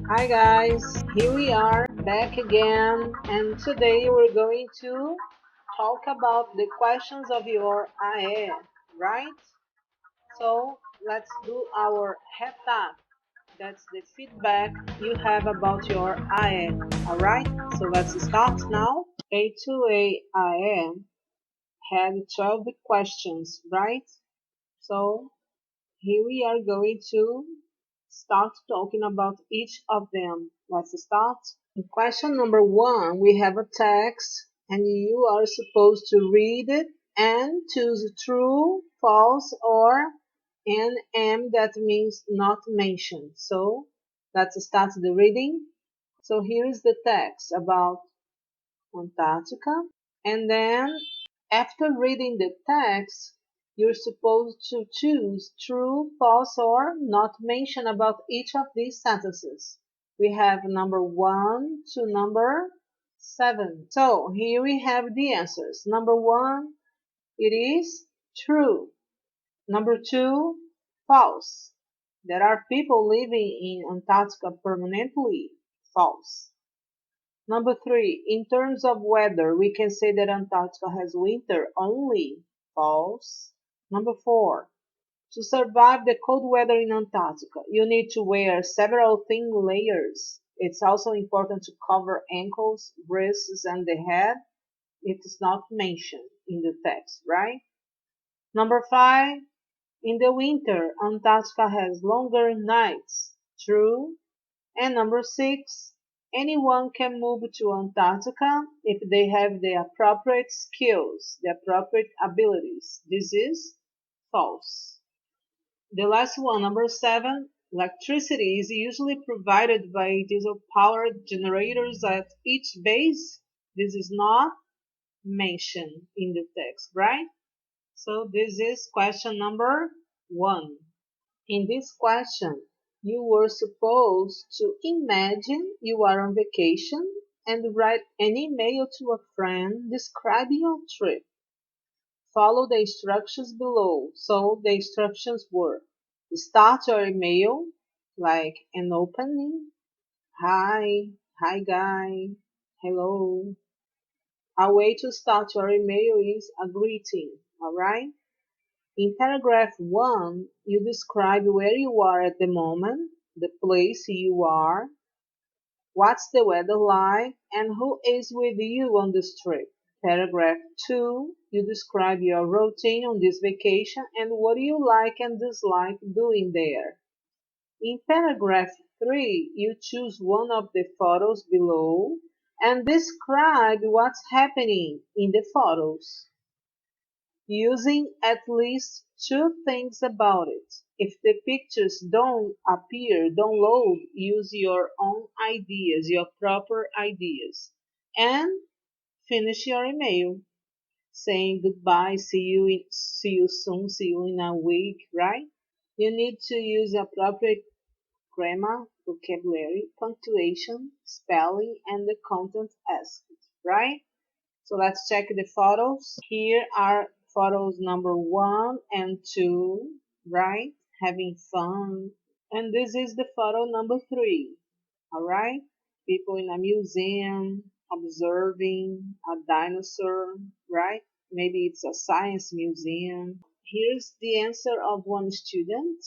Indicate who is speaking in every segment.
Speaker 1: Hi guys, here we are back again, and today we're going to talk about the questions of your AE, right? So let's do our head tap. That's the feedback you have about your AE, alright? So let's start now. A2A AE had 12 questions, right? So here we are going to start talking about each of them. Let's start. In question number 1, we have a text and you are supposed to read it and choose true, false, or NM, that means not mentioned. So let's start the reading. So here is the text about Antarctica. And then after reading the text, you're supposed to choose true, false, or not mention about each of these sentences. We have number 1 to number 7. So here we have the answers. Number 1, it is true. Number 2, false. There are people living in Antarctica permanently. False. Number 3, in terms of weather, we can say that Antarctica has winter only. False. Number 4, to survive the cold weather in Antarctica, you need to wear several thin layers. It's also important to cover ankles, wrists, and the head. It is not mentioned in the text, right? Number 5, in the winter, Antarctica has longer nights. True. And number 6, anyone can move to Antarctica if they have the appropriate skills, the appropriate abilities. This is false. The last one, number 7, electricity is usually provided by diesel-powered generators at each base. This is not mentioned in the text, right? So this is question number 1. In this question, you were supposed to imagine you are on vacation and write an email to a friend describing your trip. Follow the instructions below. So the instructions were: start your email like an opening. Hi guy, hello. A way to start your email is a greeting, alright? In paragraph 1, you describe where you are at the moment, the place you are, what's the weather like, and who is with you on this trip. Paragraph 2, you describe your routine on this vacation and what you like and dislike doing there. In paragraph 3, you choose one of the photos below and describe what's happening in the photos, using at least two things about it. If the pictures don't appear, don't load, use your own ideas, your proper ideas. And finish your email saying goodbye, see you soon, see you in a week, right? You need to use appropriate grammar, vocabulary, punctuation, spelling, and the content asked, right? So let's check the photos. Here are photos number 1 and 2, right? Having fun. And this is the photo number 3, all right? People in a museum observing a dinosaur, right? Maybe it's a science museum. Here's the answer of one student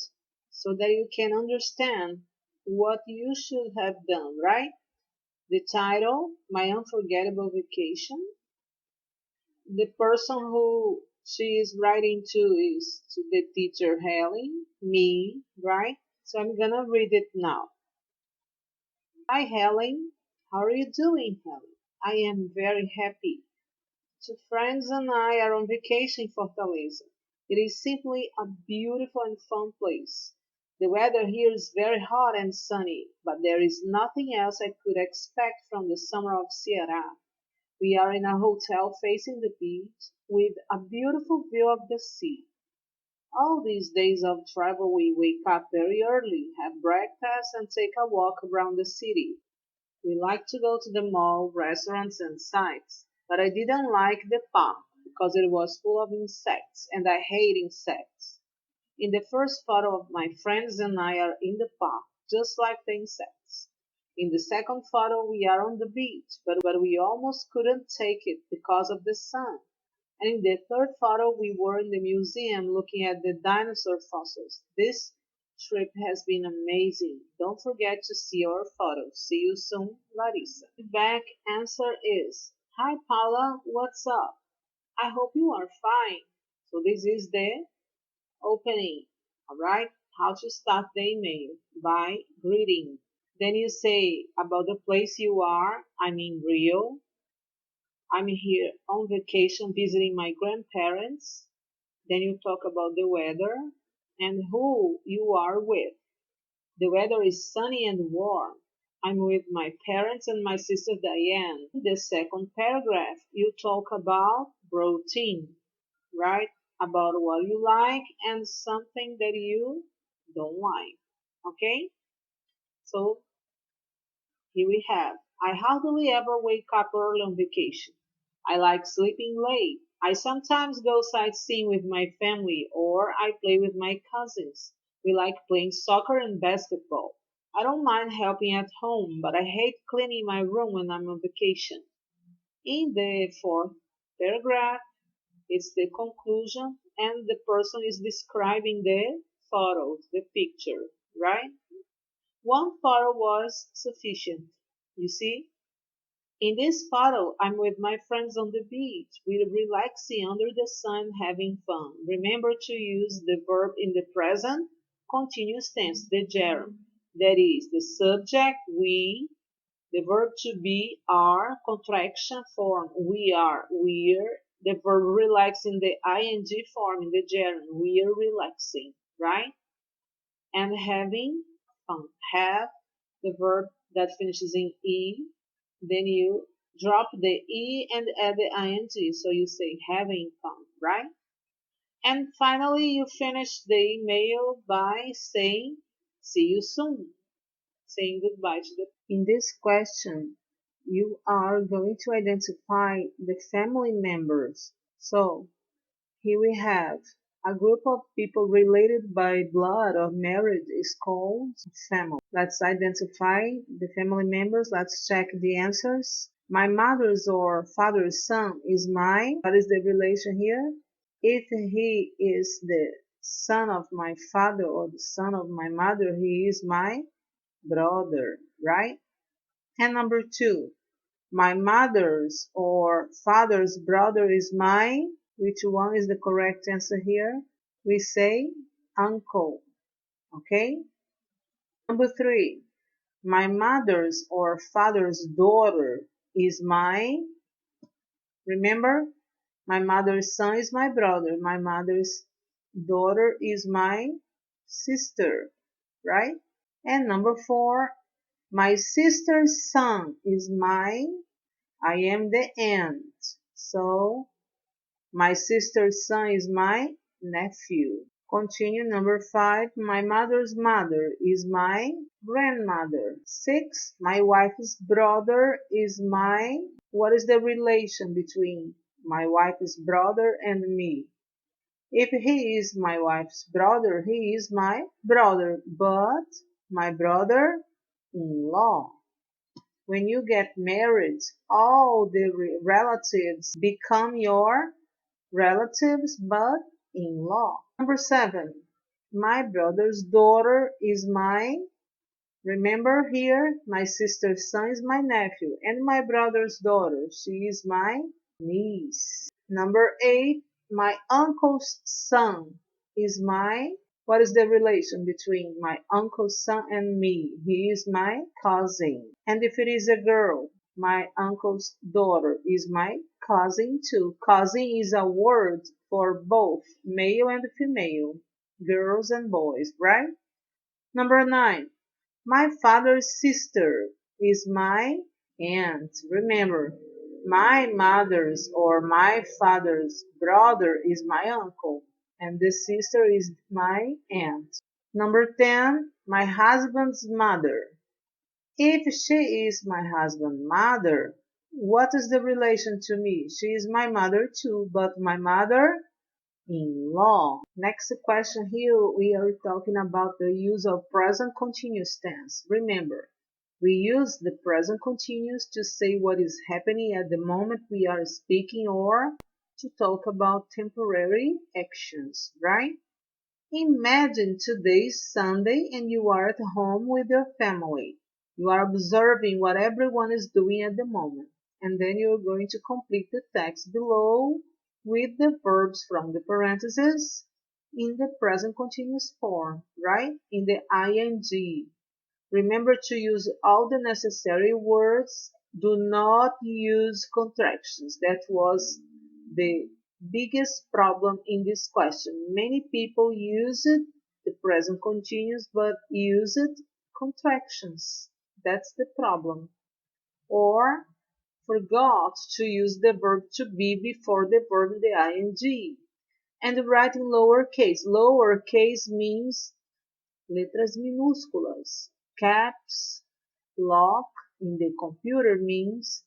Speaker 1: so that you can understand what you should have done, right? The title, My Unforgettable Vacation. The person who she is writing to is to the teacher Helen, me, right? So I'm gonna read it now. Hi Helen, how are you doing, Helen? I am very happy. Two friends and I are on vacation in Fortaleza. It is simply a beautiful and fun place. The weather here is very hot and sunny, but there is nothing else I could expect from the summer of Ceará. We are in a hotel facing the beach with a beautiful view of the sea. All these days of travel we wake up very early, have breakfast and take a walk around the city. We like to go to the mall, restaurants and sites, but I didn't like the park because it was full of insects and I hate insects. In the first photo of my friends and I are in the park, just like the insects. In the second photo, we are on the beach, but we almost couldn't take it because of the sun. And in the third photo, we were in the museum looking at the dinosaur fossils. This trip has been amazing. Don't forget to see our photos. See you soon, Larissa. The back answer is, Hi Paula, what's up? I hope you are fine. So this is the opening, alright? How to start the email by greeting. Then you say about the place you are. I'm in Rio. I'm here on vacation visiting my grandparents. Then you talk about the weather and who you are with. The weather is sunny and warm. I'm with my parents and my sister Diane. In the second paragraph, you talk about routine, right? About what you like and something that you don't like. Okay? So here we have, I hardly ever wake up early on vacation. I like sleeping late. I sometimes go sightseeing with my family or I play with my cousins. We like playing soccer and basketball. I don't mind helping at home, but I hate cleaning my room when I'm on vacation. In the fourth paragraph, it's the conclusion and the person is describing the photos, the picture, right? One photo was sufficient. You see? In this photo, I'm with my friends on the beach. We're relaxing under the sun, having fun. Remember to use the verb in the present continuous tense, the gerund. That is, the subject, we, the verb to be, are, contraction form, we are, we're, the verb relax in the ing form, in the gerund, we're relaxing, right? And having fun. Have, the verb that finishes in E, then you drop the E and add the ing, so you say having fun, right? And finally, you finish the email by saying, see you soon, saying goodbye to the. In this question, you are going to identify the family members. So here we have a group of people related by blood or marriage is called family. Let's identify the family members. Let's check the answers. My mother's or father's son is my, what is the relation here? If he is the son of my father or the son of my mother, he is my brother, right? And number two, my mother's or father's brother is my, which one is the correct answer here? We say uncle, okay? Number three, my mother's or father's daughter is my, remember, my mother's son is my brother, my mother's daughter is my sister, right? And number four, my sister's son is my, I am the aunt. So my sister's son is my nephew. Continue number five. My mother's mother is my grandmother. Six. My wife's brother is my. What is the relation between my wife's brother and me? If he is my wife's brother, he is my brother, but my brother-in-law. When you get married, all the relatives become your relatives but in-law. Number seven, my brother's daughter is my, remember here, my sister's son is my nephew, and my brother's daughter, she is my niece. Number eight, my uncle's son is my, what is the relation between my uncle's son and me? He is my cousin. And if it is a girl, my uncle's daughter is my cousin too. Cousin is a word for both male and female, girls and boys, right? Number nine, my father's sister is my aunt. Remember, my mother's or my father's brother is my uncle, and the sister is my aunt. Number 10, my husband's mother. If she is my husband's mother, what is the relation to me? She is my mother too, but my mother-in-law. Next question here, we are talking about the use of present continuous tense. Remember, We use the present continuous to say what is happening at the moment we are speaking or to talk about temporary actions, right? Imagine today is Sunday and you are at home with your family. You are observing what everyone is doing at the moment, and then you're going to complete the text below with the verbs from the parentheses in the present continuous form, right? In the ing. Remember to use all the necessary words. Do not use contractions. That was the biggest problem in this question. Many people use it, the present continuous, but use it contractions. That's the problem. Or forgot to use the verb to be before the verb in the ing. And write in lowercase. Lowercase means letras minúsculas. Caps lock in the computer means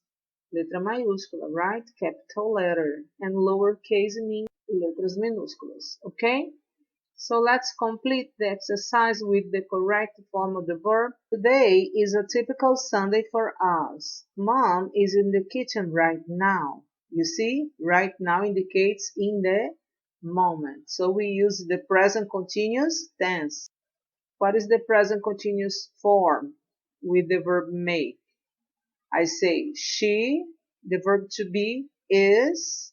Speaker 1: letra maiúscula, right? Capital letter. And lowercase means letras minúsculas. Okay? So let's complete the exercise with the correct form of the verb. Today is a typical Sunday for us. Mom is in the kitchen right now. You see, right now indicates in the moment. So we use the present continuous tense. What is the present continuous form with the verb make? I say she, the verb to be is,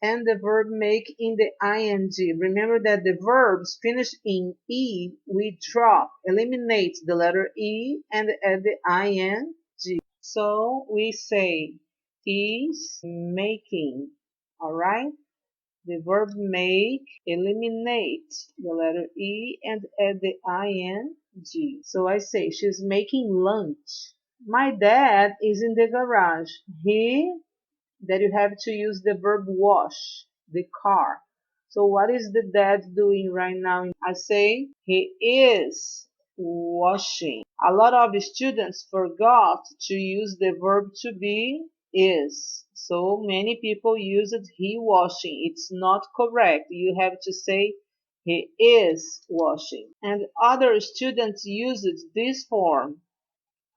Speaker 1: and the verb make in the ing. Remember that the verbs finish in e, we drop, eliminate the letter e and add the ing. So we say is making, all right? The verb make, eliminate the letter E and add the ing. So I say she's making lunch. My dad is in the garage. That you have to use the verb wash, the car. So what is the dad doing right now? I say he is washing. A lot of students forgot to use the verb to be is. So many people use it he washing. It's not correct. You have to say he is washing. And other students use it this form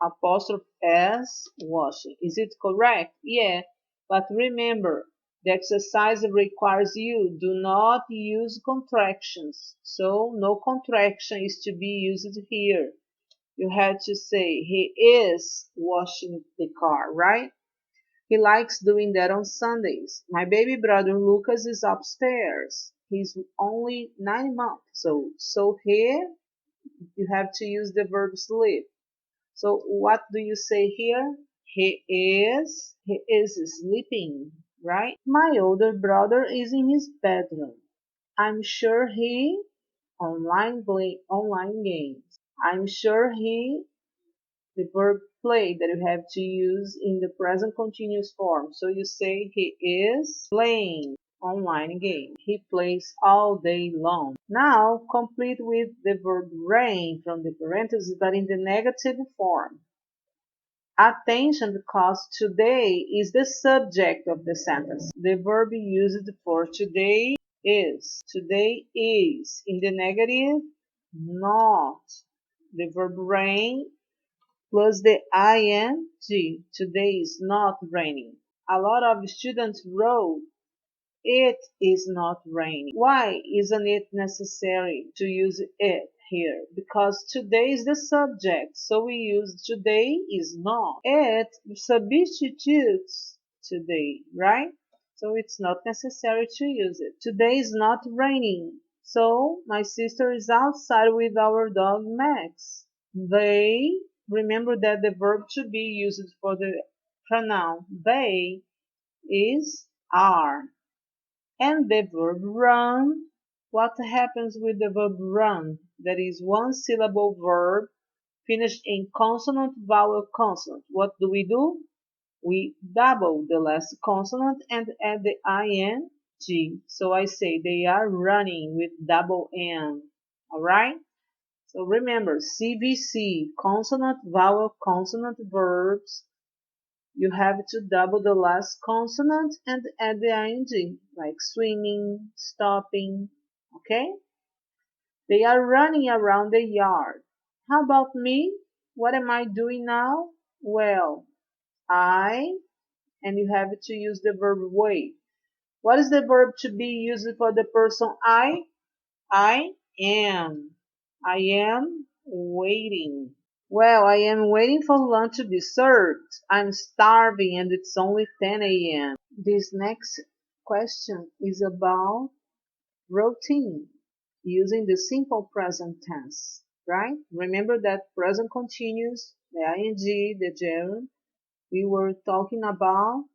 Speaker 1: apostrophe s washing. Is it correct? Yeah, but remember, the exercise requires you do not use contractions. So no contraction is to be used here. You have to say he is washing the car, right? He likes doing that on Sundays. My baby brother Lucas is upstairs. He's only 9 months. So here you have to use the verb sleep. So what do you say here? He is sleeping, right? My older brother is in his bedroom. I'm sure he online games. I'm sure he the verb play that you have to use in the present continuous form. So you say he is playing online game. He plays all day long. Now complete with the verb rain from the parentheses but in the negative form. Attention because today is the subject of the sentence. The verb used for today is. Today is. In the negative, not. The verb rain plus the ing. Today is not raining. A lot of students wrote it is not raining. Why isn't it necessary to use it here? Because today is the subject, so we use today is not. It substitutes today, right? So it's not necessary to use it. Today is not raining, so my sister is outside with our dog Max. They, remember that the verb to be used for the pronoun they is are. And the verb run, what happens with the verb run? That is one syllable verb finished in consonant, vowel, consonant. What do? We double the last consonant and add the ing. So I say they are running with double N. Alright? So remember, CVC, consonant, vowel, consonant verbs, you have to double the last consonant and add the ing, like swimming, stopping, okay? They are running around the yard. How about me? What am I doing now? Well, and you have to use the verb wait. What is the verb to be used for the person I? I am. I am waiting. Well, I am waiting for lunch to be served. I'm starving and it's only 10 a.m. This next question is about routine using the simple present tense, right? Remember that present continuous, the ing, the gerund, we were talking about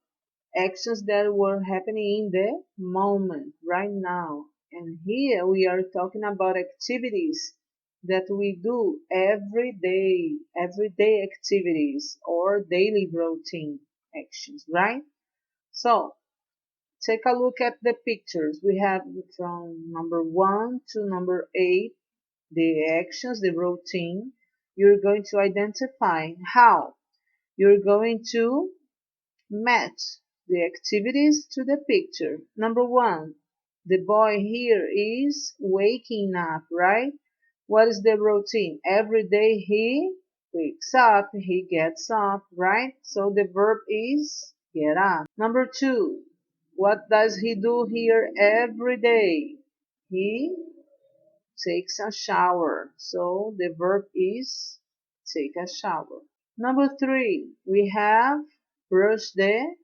Speaker 1: actions that were happening in the moment, right now. And here we are talking about activities that we do everyday activities or daily routine actions, right? So take a look at the pictures. We have from number 1 to number 8, the actions, the routine. You're going to identify how you're going to match the activities to the picture. Number 1, the boy here is waking up, right? What is the routine? Every day he wakes up, he gets up, right? So the verb is get up. Number 2, what does he do here every day? He takes a shower. So the verb is take a shower. Number 3, we have brush the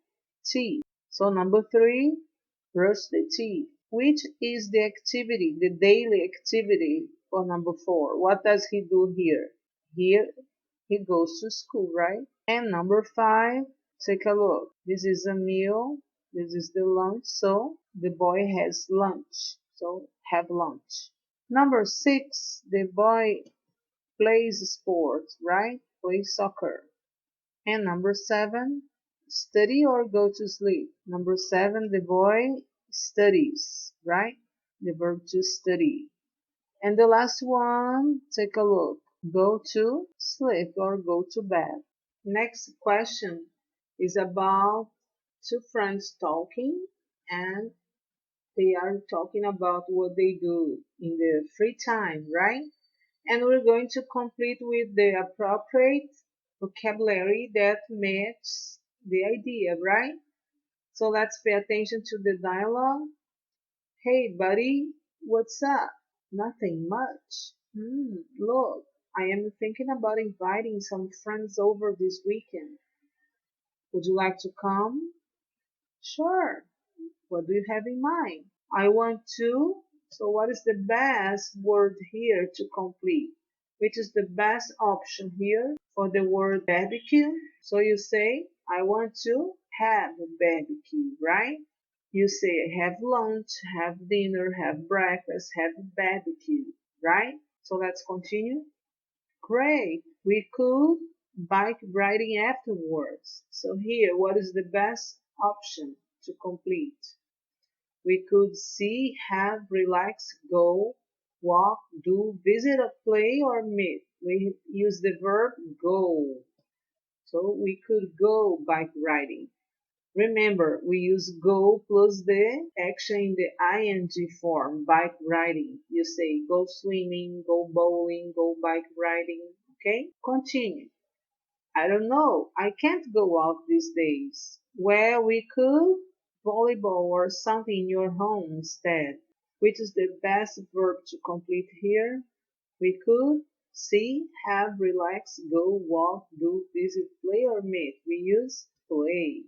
Speaker 1: teeth. So number 3, brush the teeth. Which is the activity, the daily activity for number 4? What does he do here? Here he goes to school, right? And number 5, take a look. This is a meal. This is the lunch. So the boy has lunch. So have lunch. Number 6, the boy plays sports, right? Plays soccer. And number 7, study or go to sleep. Number 7, the boy studies, right? The verb to study. And the last one, take a look. Go to sleep or go to bed. Next question is about two friends talking, and they are talking about what they do in their free time, right? And we're going to complete with the appropriate vocabulary that matches the idea, right? So let's pay attention to the dialogue. Hey, buddy, what's up? Nothing much. Look, I am thinking about inviting some friends over this weekend. Would you like to come? Sure. What do you have in mind? I want to. So what is the best word here to complete? Which is the best option here for the word barbecue? So you say, I want to have a barbecue, right? You say, have lunch, have dinner, have breakfast, have barbecue, right? So let's continue. Great. We could bike riding afterwards. So here, what is the best option to complete? We could see, have, relax, go, walk, do, visit, or play, or meet. We use the verb go. So we could go bike riding. Remember, we use go plus the action in the ing form, bike riding. You say go swimming, go bowling, go bike riding. Okay? Continue. I don't know. I can't go out these days. Well, we could volleyball or something in your home instead. Which is the best verb to complete here? We could see, have, relax, go, walk, do, visit, play, or meet. We use play.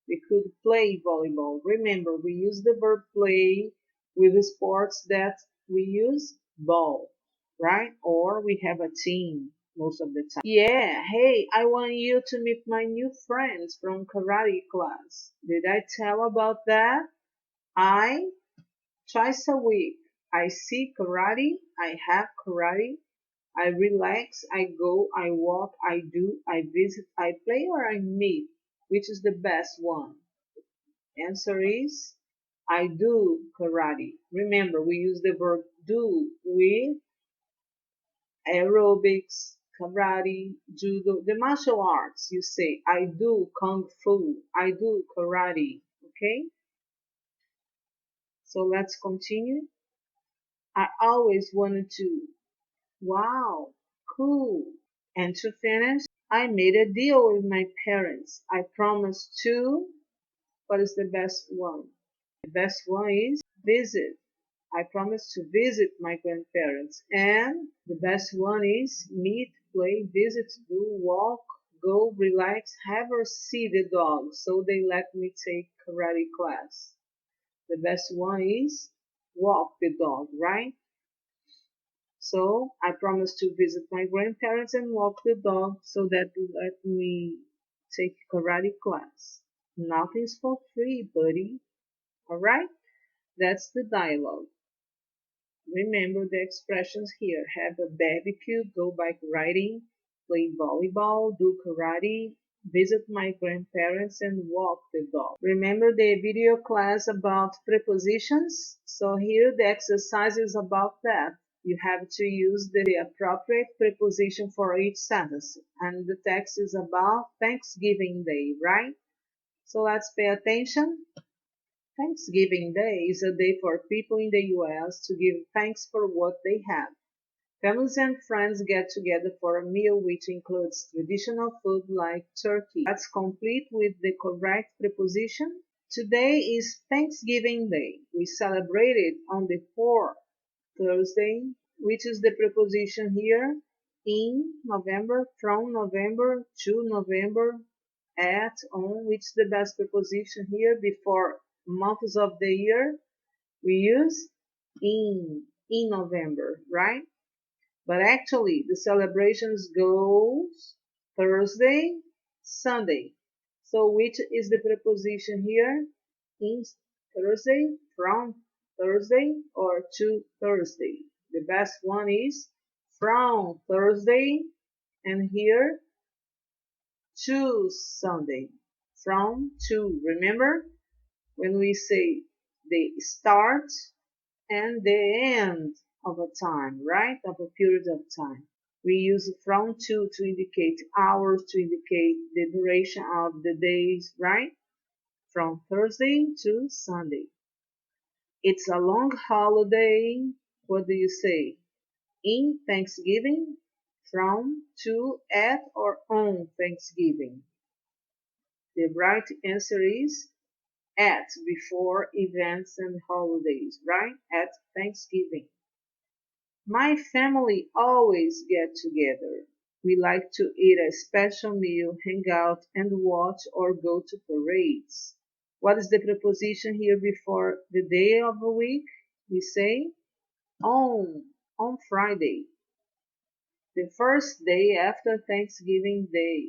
Speaker 1: We could play volleyball. Remember, we use the verb play with the sports that we use ball, right? Or we have a team most of the time. Yeah, hey, I want you to meet my new friends from karate class. Did I tell about that? I, twice a week, I see karate, I have karate, I relax, I go, I walk, I do, I visit, I play, or I meet. Which is the best one? Answer is I do karate. Remember, we use the verb do with aerobics, karate, judo, the martial arts. You say, I do kung fu, I do karate. Okay? So let's continue. I always wanted to. Wow, cool. And to finish, I made a deal with my parents. I promised to, what is the best one? The best one is visit. I promised to visit my grandparents. And the best one is meet, play, visit, do, walk, go, relax, have or see the dog. So they let me take karate class. The best one is walk the dog, right? So I promised to visit my grandparents and walk the dog so that they let me take karate class. Nothing's for free, buddy. Alright? That's the dialogue. Remember the expressions here. Have a barbecue, go bike riding, play volleyball, do karate, visit my grandparents and walk the dog. Remember the video class about prepositions? So here the exercise is about that. You have to use the appropriate preposition for each sentence. And the text is about Thanksgiving Day, right? So let's pay attention. Thanksgiving Day is a day for people in the US to give thanks for what they have. Families and friends get together for a meal which includes traditional food like turkey. Let's complete with the correct preposition. Today is Thanksgiving Day. We celebrate it on the 4th Thursday, which is the preposition here in November, from November, to November, at, on, which is the best preposition here before months of the year. We use in November, right? But actually the celebrations goes Thursday, Sunday. So which is the preposition here? In Thursday, from Thursday, or to Thursday. The best one is from Thursday, and here to Sunday. From to. Remember when we say the start and the end of a time, right? Of a period of time. We use from to indicate hours, to indicate the duration of the days, right? From Thursday to Sunday. It's a long holiday. What do you say? In Thanksgiving, from, to, at, or on Thanksgiving. The right answer is at, before events and holidays, right? At Thanksgiving. My family always get together. We like to eat a special meal, hang out, and watch or go to parades. What is the preposition here before the day of a week? We say on Friday, the first day after Thanksgiving Day.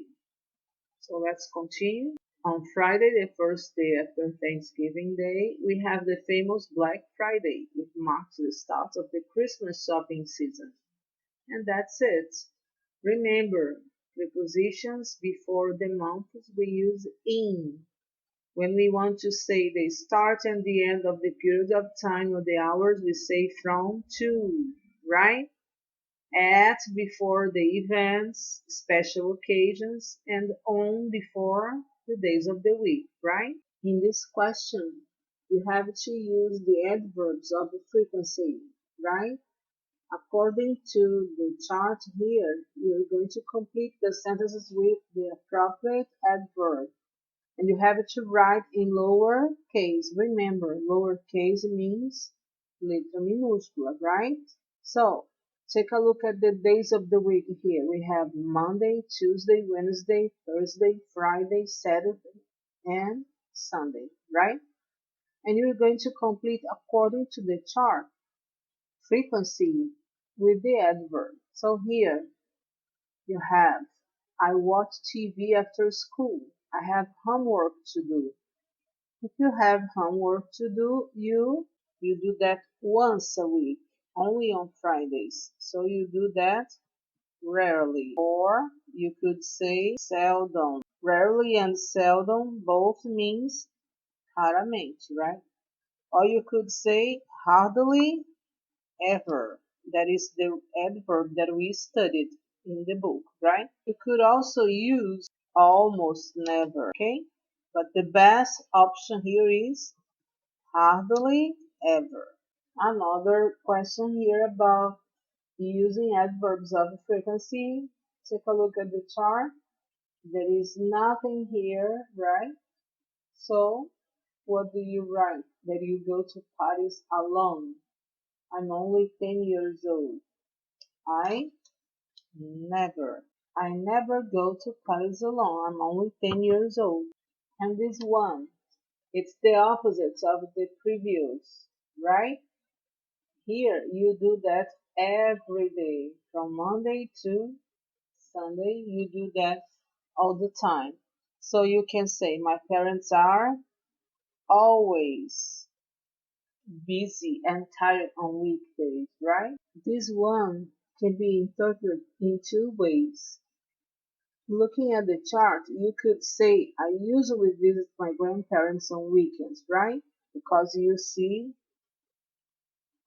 Speaker 1: So let's continue. On Friday, the first day after Thanksgiving Day, we have the famous Black Friday. It marks the start of the Christmas shopping season. And that's it. Remember, prepositions before the months we use in. When we want to say the start and the end of the period of time or the hours, we say from to, right? At before the events, special occasions, and on before the days of the week, right? In this question, you have to use the adverbs of frequency, right? According to the chart here, you're going to complete the sentences with the appropriate adverb. And you have to write in lower case. Remember, lower case means letra minúscula, right? So, take a look at the days of the week here. We have Monday, Tuesday, Wednesday, Thursday, Friday, Saturday, and Sunday, right? And you're going to complete according to the chart frequency with the adverb. So here you have, I watch TV after school. I have homework to do. If you have homework to do, you do that once a week, only on Fridays. So you do that rarely. Or you could say seldom. Rarely and seldom both means raramente, right? Or you could say hardly ever. That is the adverb that we studied in the book, right? You could also use almost never, okay? But the best option here is hardly ever. Another question here about using adverbs of frequency. Take a look at the chart. There is nothing here, right? So, what do you write? That you go to parties alone. I'm only 10 years old. I never. I never go to parties alone. I'm only 10 years old. And this one, it's the opposite of the previous, right? Here, you do that every day. From Monday to Sunday, you do that all the time. So you can say, my parents are always busy and tired on weekdays, right? This one can be interpreted in two ways. Looking at the chart, you could say, I usually visit my grandparents on weekends, right? Because you see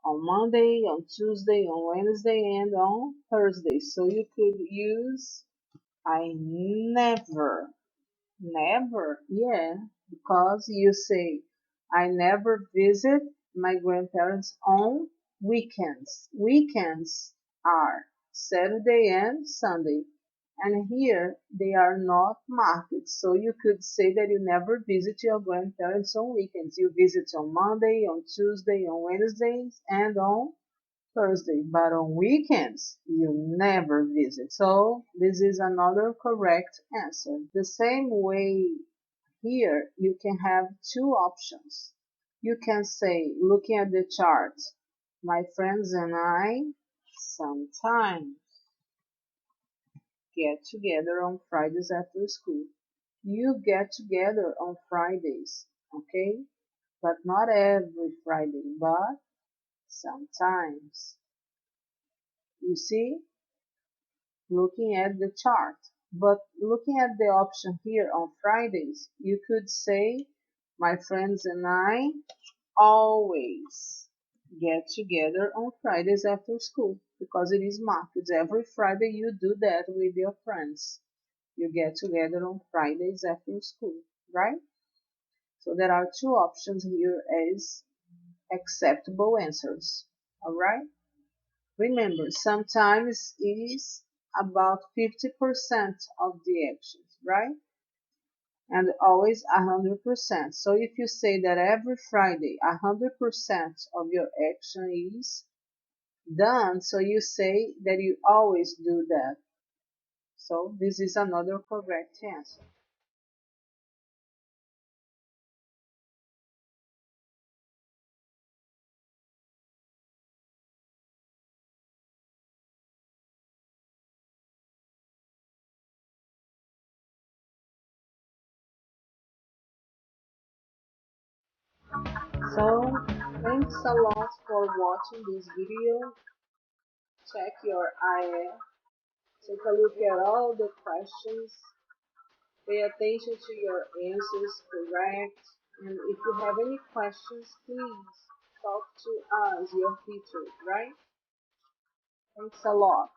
Speaker 1: on Monday, on Tuesday, on Wednesday, and on Thursday. So you could use I never. Never, yeah, because you say, I never visit my grandparents on weekends. Weekends are Saturday and Sunday, and here they are not marked. So you could say that you never visit your grandparents on weekends. You visit on Monday, on Tuesday, on Wednesdays, and on Thursday, but on weekends you never visit. So this is another correct answer. The same way here you can have two options. You can say, looking at the chart, my friends and I sometimes get together on Fridays after school. You get together on Fridays, okay? But not every Friday, but sometimes. You see? Looking at the chart. But looking at the option here on Fridays, you could say, my friends and I always get together on Fridays after school because it is marked. Every Friday you do that with your friends. You get together on Fridays after school, right? So there are two options here as acceptable answers. All right? Remember, sometimes it is about 50% of the actions, right? And always 100%. So if you say that every Friday 100% of your action is done, so you say that you always do that. So this is another correct answer. So thanks a lot for watching this video. Check your IF. Take a look at all the questions. Pay attention to your answers, correct? And if you have any questions, please talk to us, your teacher, right? Thanks a lot.